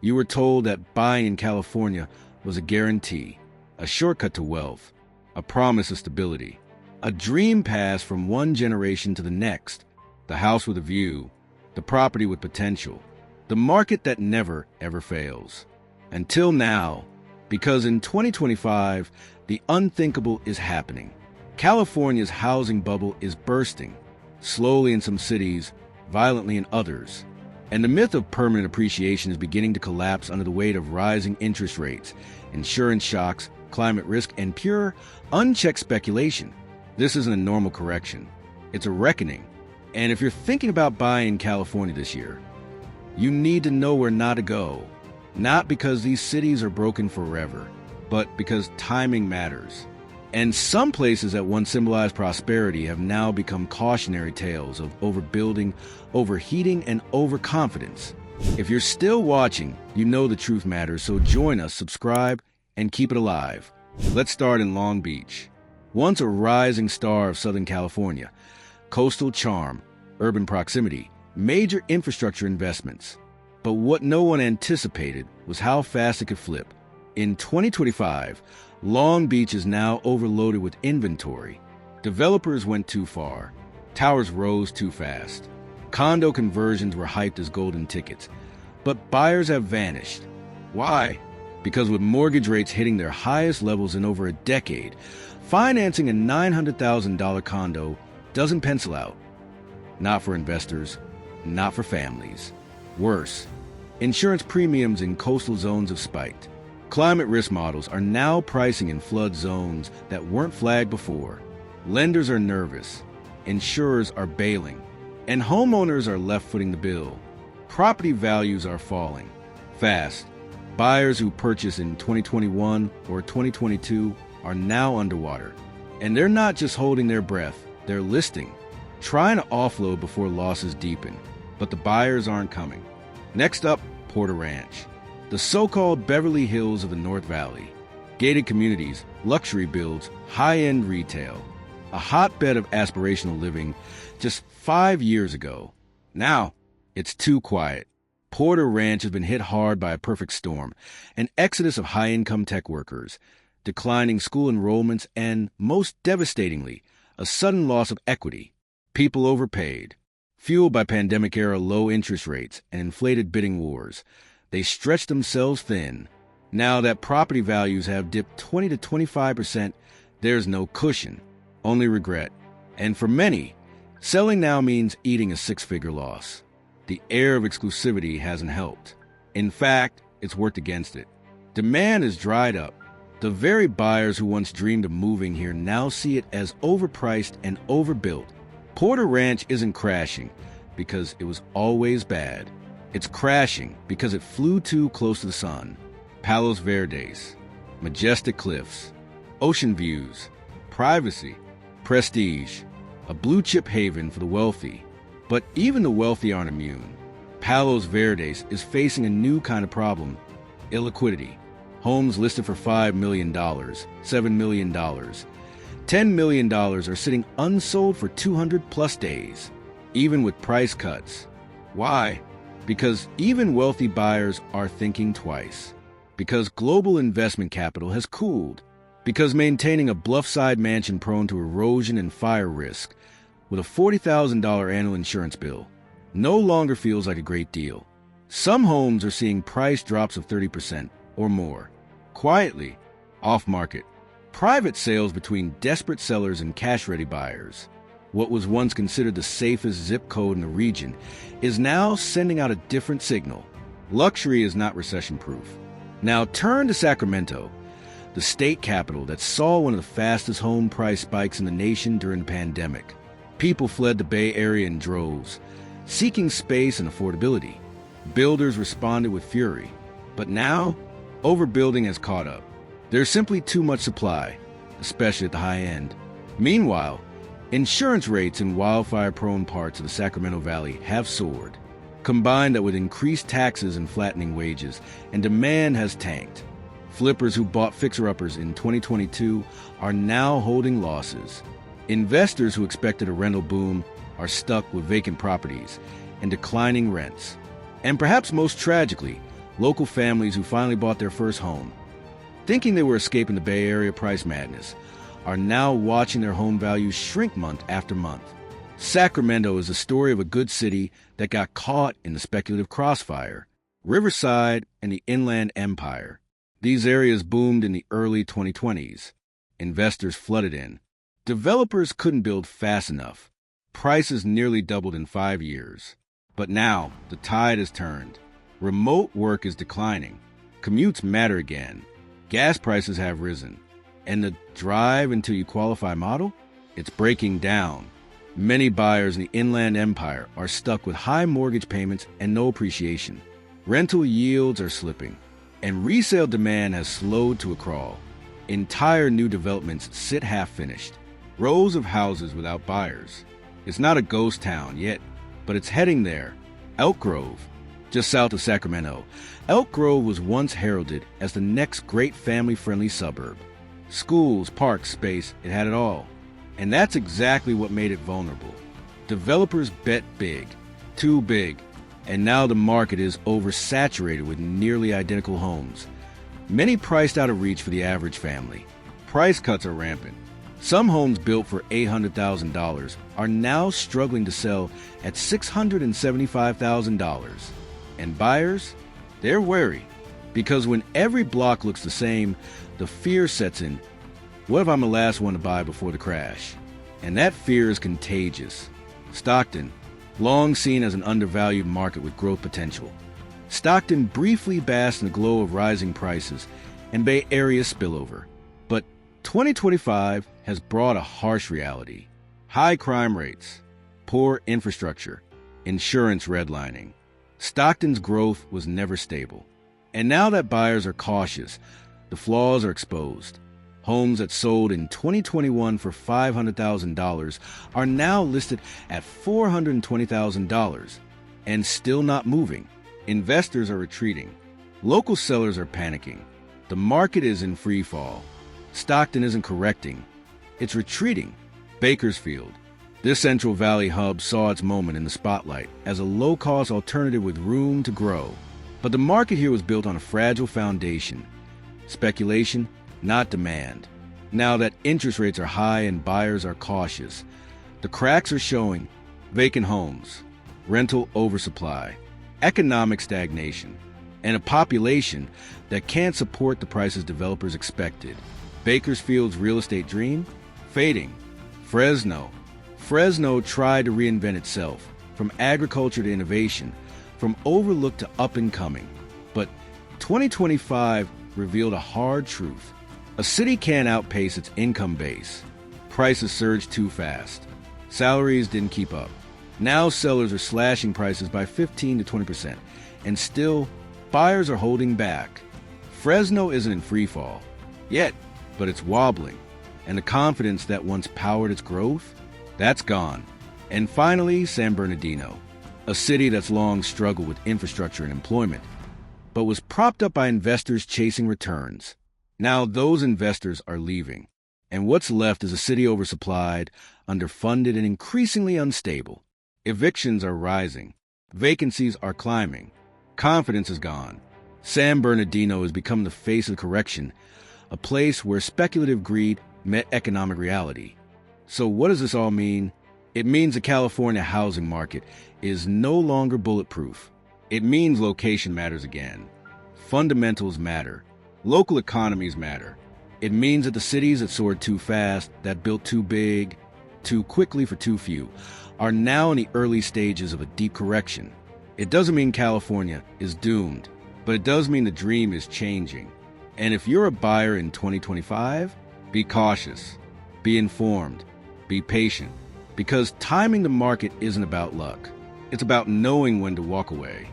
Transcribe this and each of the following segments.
You were told that buying in California was a guarantee, a shortcut to wealth, a promise of stability, a dream passed from one generation to the next, the house with a view, the property with potential, the market that never, ever fails. Until now, because in 2025, the unthinkable is happening. California's housing bubble is bursting, slowly in some cities, violently in others. And the myth of permanent appreciation is beginning to collapse under the weight of rising interest rates, insurance shocks, climate risk, and pure, unchecked speculation. This isn't a normal correction. It's a reckoning. And if you're thinking about buying in California this year, you need to know where not to go. Not because these cities are broken forever, but because timing matters. And some places that once symbolized prosperity have now become cautionary tales of overbuilding, overheating, and overconfidence. If you're still watching, you know the truth matters, so join us, subscribe, and keep it alive. Let's start in Long Beach. Once a rising star of Southern California, coastal charm, urban proximity, major infrastructure investments. But what no one anticipated was how fast it could flip. In 2025, Long Beach is now overloaded with inventory. Developers went too far. Towers rose too fast. Condo conversions were hyped as golden tickets. But buyers have vanished. Why? Because with mortgage rates hitting their highest levels in over a decade, financing a $900,000 condo doesn't pencil out. Not for investors, not for families. Worse, insurance premiums in coastal zones have spiked. Climate risk models are now pricing in flood zones that weren't flagged before. Lenders are nervous, insurers are bailing, and homeowners are left-footing the bill. Property values are falling fast. Buyers who purchased in 2021 or 2022 are now underwater. And they're not just holding their breath, they're listing, trying to offload before losses deepen. But the buyers aren't coming. Next up, Porter Ranch. The so-called Beverly Hills of the North Valley. Gated communities, luxury builds, high-end retail. A hotbed of aspirational living just 5 years ago. Now, it's too quiet. Porter Ranch has been hit hard by a perfect storm, an exodus of high-income tech workers, declining school enrollments, and, most devastatingly, a sudden loss of equity. People overpaid. Fueled by pandemic-era low interest rates and inflated bidding wars, they stretched themselves thin. Now that property values have dipped 20 to 25%, there's no cushion, only regret. And for many, selling now means eating a six-figure loss. The air of exclusivity hasn't helped. In fact, it's worked against it. Demand has dried up. The very buyers who once dreamed of moving here now see it as overpriced and overbuilt. Porter Ranch isn't crashing because it was always bad. It's crashing because it flew too close to the sun. Palos Verdes, majestic cliffs, ocean views, privacy, prestige, a blue-chip haven for the wealthy. But even the wealthy aren't immune. Palos Verdes is facing a new kind of problem: illiquidity. Homes listed for $5 million, $7 million, $10 million are sitting unsold for 200+ days, even with price cuts. Why? Because even wealthy buyers are thinking twice. Because global investment capital has cooled. Because maintaining a bluffside mansion prone to erosion and fire risk with a $40,000 annual insurance bill no longer feels like a great deal. Some homes are seeing price drops of 30% or more. Quietly, off-market. Private sales between desperate sellers and cash-ready buyers. What was once considered the safest zip code in the region is now sending out a different signal. Luxury is not recession-proof. Now turn to Sacramento, the state capital that saw one of the fastest home price spikes in the nation during the pandemic. People fled the Bay Area in droves, seeking space and affordability. Builders responded with fury. But now, overbuilding has caught up. There's simply too much supply, especially at the high end. Meanwhile, insurance rates in wildfire-prone parts of the Sacramento Valley have soared. Combine that with increased taxes and flattening wages, and demand has tanked. Flippers who bought fixer-uppers in 2022 are now holding losses. Investors who expected a rental boom are stuck with vacant properties and declining rents. And perhaps most tragically, local families who finally bought their first home, thinking they were escaping the Bay Area price madness, are now watching their home values shrink month after month. Sacramento is the story of a good city that got caught in the speculative crossfire. Riverside and the Inland Empire. These areas boomed in the early 2020s. Investors flooded in. Developers couldn't build fast enough. Prices nearly doubled in 5 years. But now, the tide has turned. Remote work is declining. Commutes matter again. Gas prices have risen. And the drive until you qualify model? It's breaking down. Many buyers in the Inland Empire are stuck with high mortgage payments and no appreciation. Rental yields are slipping, and resale demand has slowed to a crawl. Entire new developments sit half-finished. Rows of houses without buyers. It's not a ghost town yet, but it's heading there. Elk Grove, just south of Sacramento. Elk Grove was once heralded as the next great family-friendly suburb. Schools, parks, space, it had it all. And that's exactly what made it vulnerable. Developers bet big, too big, and now the market is oversaturated with nearly identical homes. Many priced out of reach for the average family. Price cuts are rampant. Some homes built for $800,000 are now struggling to sell at $675,000. And buyers? They're wary. Because when every block looks the same, the fear sets in. What if I'm the last one to buy before the crash? And that fear is contagious. Stockton, long seen as an undervalued market with growth potential. Stockton briefly basked in the glow of rising prices and Bay Area spillover. But 2025 has brought a harsh reality. High crime rates, poor infrastructure, insurance redlining. Stockton's growth was never stable. And now that buyers are cautious, the flaws are exposed. Homes that sold in 2021 for $500,000 are now listed at $420,000 and still not moving. Investors are retreating. Local sellers are panicking. The market is in free fall. Stockton isn't correcting. It's retreating. Bakersfield. This Central Valley hub saw its moment in the spotlight as a low-cost alternative with room to grow. But the market here was built on a fragile foundation. Speculation, not demand. Now that interest rates are high and buyers are cautious, the cracks are showing. Vacant homes, rental oversupply, economic stagnation, and a population that can't support the prices developers expected. Bakersfield's real estate dream? Fading. Fresno tried to reinvent itself, from agriculture to innovation, from overlooked to up and coming. But 2025 revealed a hard truth. A city can't outpace its income base. Prices surged too fast. Salaries didn't keep up. Now sellers are slashing prices by 15 to 20%, and still, buyers are holding back. Fresno isn't in free fall yet, but it's wobbling, and the confidence that once powered its growth, that's gone. And finally, San Bernardino, a city that's long struggled with infrastructure and employment, but was propped up by investors chasing returns. Now those investors are leaving, and what's left is a city oversupplied, underfunded, and increasingly unstable. Evictions are rising. Vacancies are climbing. Confidence is gone. San Bernardino has become the face of correction, a place where speculative greed met economic reality. So what does this all mean? It means the California housing market is no longer bulletproof. It means location matters again. Fundamentals matter. Local economies matter. It means that the cities that soared too fast, that built too big, too quickly for too few, are now in the early stages of a deep correction. It doesn't mean California is doomed, but it does mean the dream is changing. And if you're a buyer in 2025, be cautious, be informed, be patient, because timing the market isn't about luck. It's about knowing when to walk away.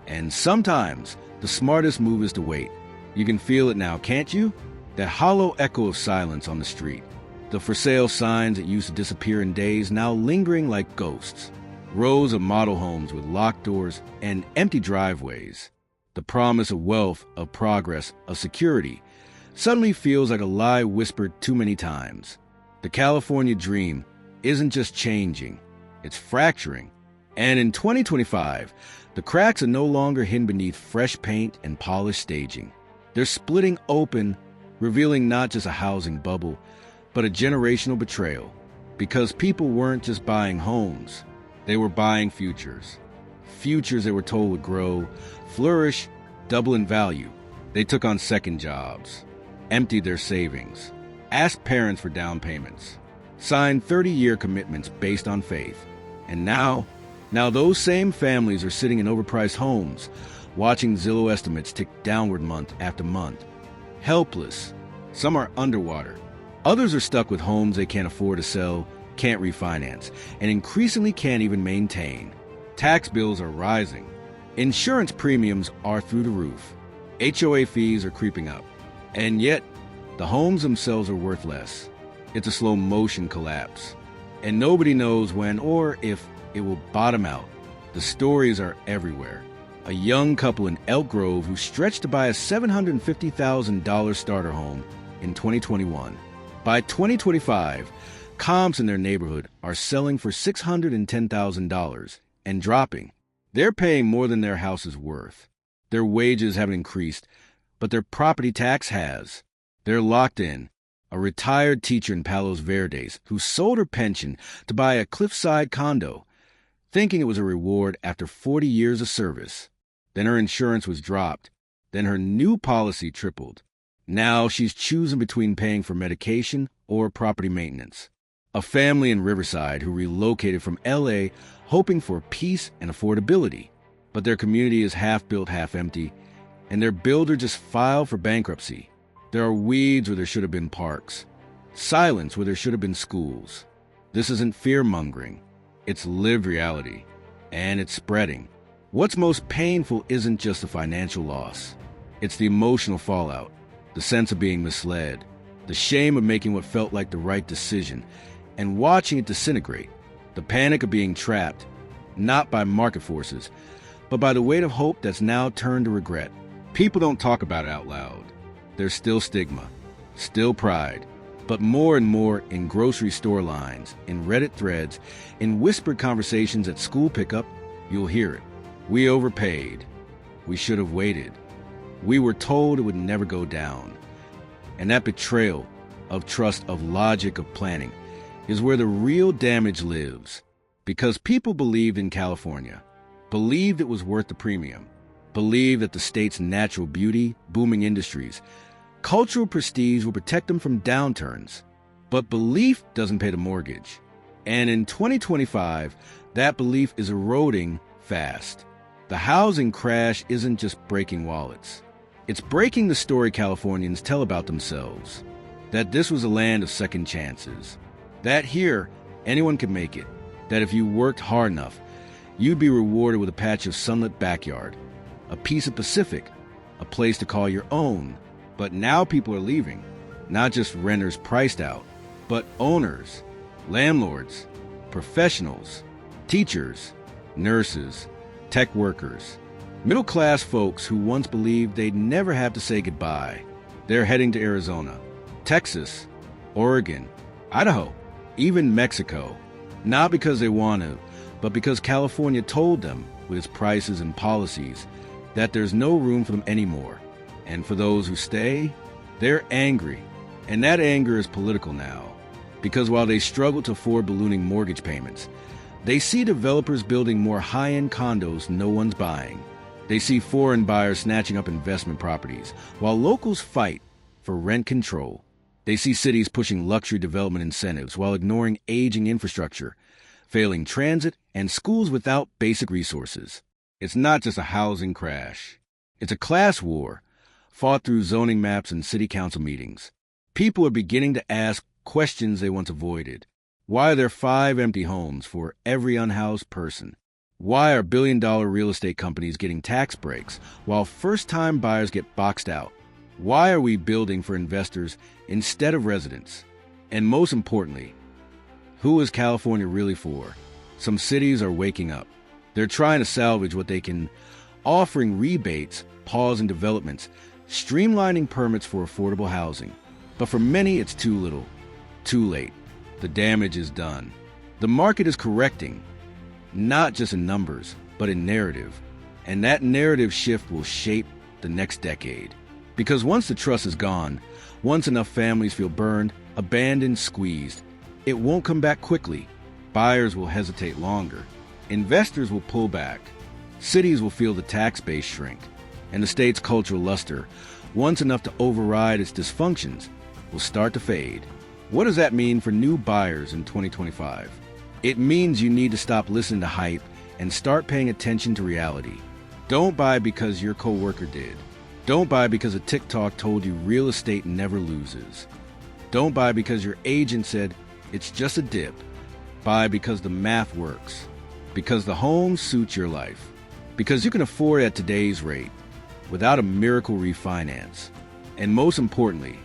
And sometimes the smartest move is to wait. You can feel it now, can't you? That hollow echo of silence on the street. The for sale signs that used to disappear in days now lingering like ghosts. Rows of model homes with locked doors and empty driveways. The promise of wealth, of progress, of security suddenly feels like a lie whispered too many times. The California dream isn't just changing, it's fracturing. And in 2025, the cracks are no longer hidden beneath fresh paint and polished staging. They're splitting open, revealing not just a housing bubble, but a generational betrayal. Because people weren't just buying homes, they were buying futures. Futures they were told would grow, flourish, double in value. They took on second jobs, emptied their savings, asked parents for down payments, signed 30-year commitments based on faith. And now those same families are sitting in overpriced homes, watching Zillow estimates tick downward month after month. Helpless. Some are underwater. Others are stuck with homes they can't afford to sell, can't refinance, and increasingly can't even maintain. Tax bills are rising. Insurance premiums are through the roof. HOA fees are creeping up. And yet, the homes themselves are worth less. It's a slow motion collapse. And nobody knows when or if it will bottom out. The stories are everywhere. A young couple in Elk Grove who stretched to buy a $750,000 starter home in 2021. By 2025, comps in their neighborhood are selling for $610,000 and dropping. They're paying more than their house is worth. Their wages haven't increased, but their property tax has. They're locked in. A retired teacher in Palos Verdes who sold her pension to buy a cliffside condo, thinking it was a reward after 40 years of service. Then her insurance was dropped. Then her new policy tripled. Now she's choosing between paying for medication or property maintenance. A family in Riverside who relocated from L.A. hoping for peace and affordability. But their community is half built, half empty, and their builder just filed for bankruptcy. There are weeds where there should have been parks, silence where there should have been schools. This isn't fear-mongering. It's lived reality, and it's spreading. What's most painful isn't just the financial loss. It's the emotional fallout, the sense of being misled, the shame of making what felt like the right decision, and watching it disintegrate, the panic of being trapped, not by market forces, but by the weight of hope that's now turned to regret. People don't talk about it out loud. There's still stigma, still pride, but more and more in grocery store lines, in Reddit threads, in whispered conversations at school pickup, you'll hear it. We overpaid. We should have waited. We were told it would never go down. And that betrayal of trust, of logic, of planning is where the real damage lives. Because people believed in California, believed it was worth the premium, believed that the state's natural beauty, booming industries, cultural prestige will protect them from downturns. But belief doesn't pay the mortgage. And in 2025, that belief is eroding fast. The housing crash isn't just breaking wallets. It's breaking the story Californians tell about themselves. That this was a land of second chances. That here, anyone could make it. That if you worked hard enough, you'd be rewarded with a patch of sunlit backyard, a piece of Pacific, a place to call your own. But now people are leaving. Not just renters priced out, but owners, landlords, professionals, teachers, nurses, tech workers, middle-class folks who once believed they'd never have to say goodbye. They're heading to Arizona, Texas, Oregon, Idaho, even Mexico. Not because they want to, but because California told them, with its prices and policies, that there's no room for them anymore. And for those who stay, they're angry. And that anger is political now. Because while they struggle to afford ballooning mortgage payments, they see developers building more high-end condos no one's buying. They see foreign buyers snatching up investment properties, while locals fight for rent control. They see cities pushing luxury development incentives while ignoring aging infrastructure, failing transit, and schools without basic resources. It's not just a housing crash. It's a class war, fought through zoning maps and city council meetings. People are beginning to ask questions they once avoided. Why are there 5 empty homes for every unhoused person? Why are billion-dollar real estate companies getting tax breaks while first-time buyers get boxed out? Why are we building for investors instead of residents? And most importantly, who is California really for? Some cities are waking up. They're trying to salvage what they can, offering rebates, pausing developments, streamlining permits for affordable housing. But for many, it's too little, too late. The damage is done. The market is correcting. not just in numbers, but in narrative. And that narrative shift will shape the next decade. Because once the trust is gone, once enough families feel burned, abandoned, squeezed, it won't come back quickly. Buyers will hesitate longer. Investors will pull back. Cities will feel the tax base shrink. And the state's cultural luster, once enough to override its dysfunctions, will start to fade. What does that mean for new buyers in 2025? It means you need to stop listening to hype and start paying attention to reality. Don't buy because your coworker did. Don't buy because a TikTok told you real estate never loses. Don't buy because your agent said it's just a dip. Buy because the math works. Because the home suits your life. Because you can afford it at today's rate without a miracle refinance. And most importantly,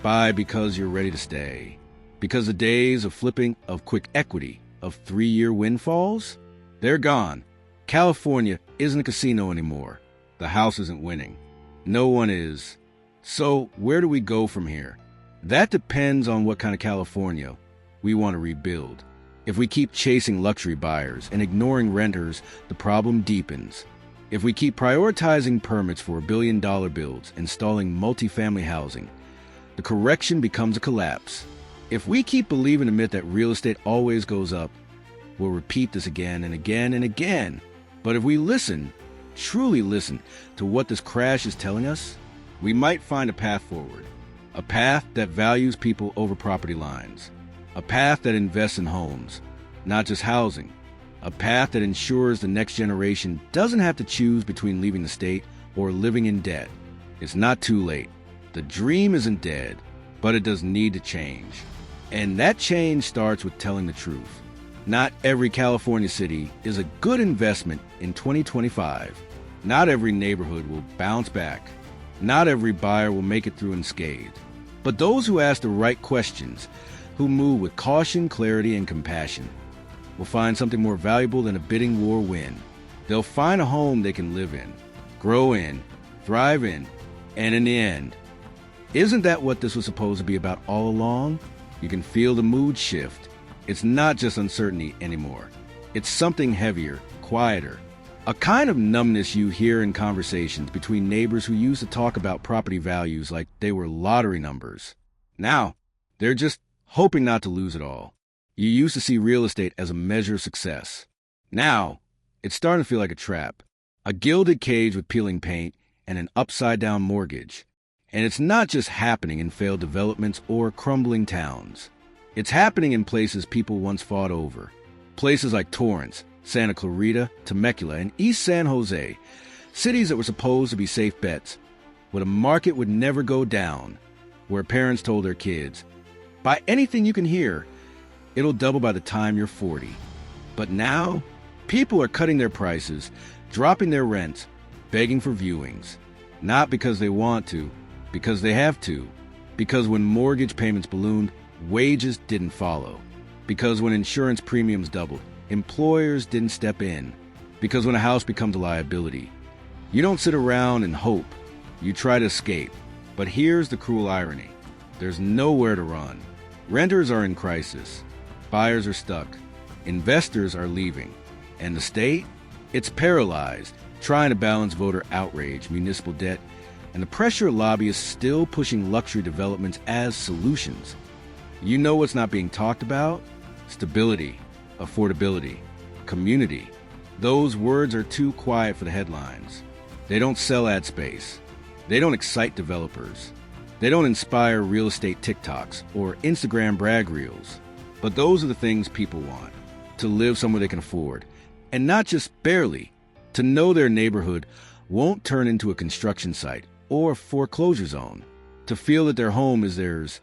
buy because you're ready to stay. Because the days of flipping, of quick equity, of 3-year windfalls, they're gone. California isn't a casino anymore. The house isn't winning. No one is. So where do we go from here? That depends on what kind of California we want to rebuild. If we keep chasing luxury buyers and ignoring renters, the problem deepens. If we keep prioritizing permits for billion-dollar builds and stalling multifamily housing, the correction becomes a collapse. If we keep believing the myth that real estate always goes up, we'll repeat this again and again and again. But if we listen, truly listen to what this crash is telling us, we might find a path forward. A path that values people over property lines. A path that invests in homes, not just housing. A path that ensures the next generation doesn't have to choose between leaving the state or living in debt. It's not too late. The dream isn't dead, but it does need to change. And that change starts with telling the truth. Not every California city is a good investment in 2025. Not every neighborhood will bounce back. Not every buyer will make it through unscathed. But those who ask the right questions, who move with caution, clarity, and compassion, will find something more valuable than a bidding war win. They'll find a home they can live in, grow in, thrive in, and in the end, isn't that what this was supposed to be about all along? You can feel the mood shift. It's not just uncertainty anymore. It's something heavier, quieter, a kind of numbness you hear in conversations between neighbors who used to talk about property values like they were lottery numbers. Now, they're just hoping not to lose it all. You used to see real estate as a measure of success. Now, it's starting to feel like a trap. A gilded cage with peeling paint and an upside-down mortgage. And it's not just happening in failed developments or crumbling towns. It's happening in places people once fought over. Places like Torrance, Santa Clarita, Temecula, and East San Jose. Cities that were supposed to be safe bets, where the market would never go down. Where parents told their kids, buy anything you can hear. It'll double by the time you're 40. But now, people are cutting their prices, dropping their rents, begging for viewings. Not because they want to, because they have to. Because when mortgage payments ballooned, wages didn't follow. Because when insurance premiums doubled, employers didn't step in. Because when a house becomes a liability, you don't sit around and hope. You try to escape. But here's the cruel irony. There's nowhere to run. Renters are in crisis. Buyers are stuck. Investors are leaving. And the state? It's paralyzed, trying to balance voter outrage, municipal debt, and the pressure of lobbyists still pushing luxury developments as solutions. You know what's not being talked about? Stability, affordability, community. Those words are too quiet for the headlines. They don't sell ad space. They don't excite developers. They don't inspire real estate TikToks or Instagram brag reels. But those are the things people want. To live somewhere they can afford. And not just barely. To know their neighborhood won't turn into a construction site or foreclosure zone. To feel that their home is theirs,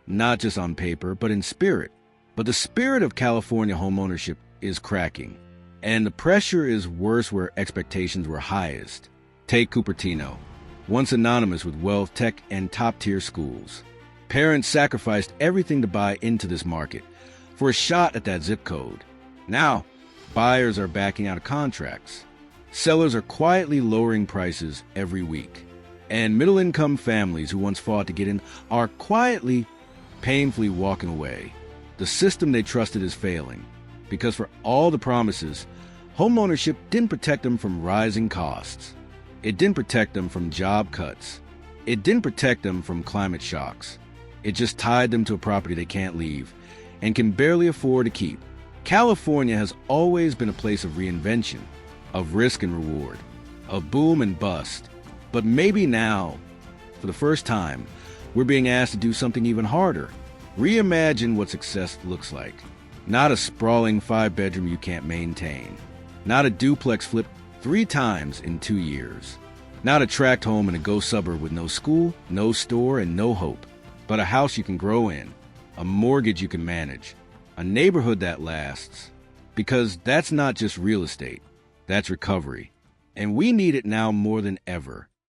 not just on paper, but in spirit. But the spirit of California homeownership is cracking. And the pressure is worse where expectations were highest. Take Cupertino, once synonymous with wealth, tech, and top-tier schools. Parents sacrificed everything to buy into this market for a shot at that zip code. Now, buyers are backing out of contracts. Sellers are quietly lowering prices every week. And middle-income families who once fought to get in are quietly, painfully walking away. The system they trusted is failing. Because for all the promises, homeownership didn't protect them from rising costs. It didn't protect them from job cuts. It didn't protect them from climate shocks. It just tied them to a property they can't leave and can barely afford to keep. California has always been a place of reinvention, of risk and reward, of boom and bust. But maybe now, for the first time, we're being asked to do something even harder. Reimagine what success looks like. Not a sprawling 5-bedroom you can't maintain. Not a duplex flipped 3 times in 2 years. Not a tract home in a ghost suburb with no school, no store, and no hope. But a house you can grow in, a mortgage you can manage, a neighborhood that lasts. Because that's not just real estate, that's recovery. And we need it now more than ever.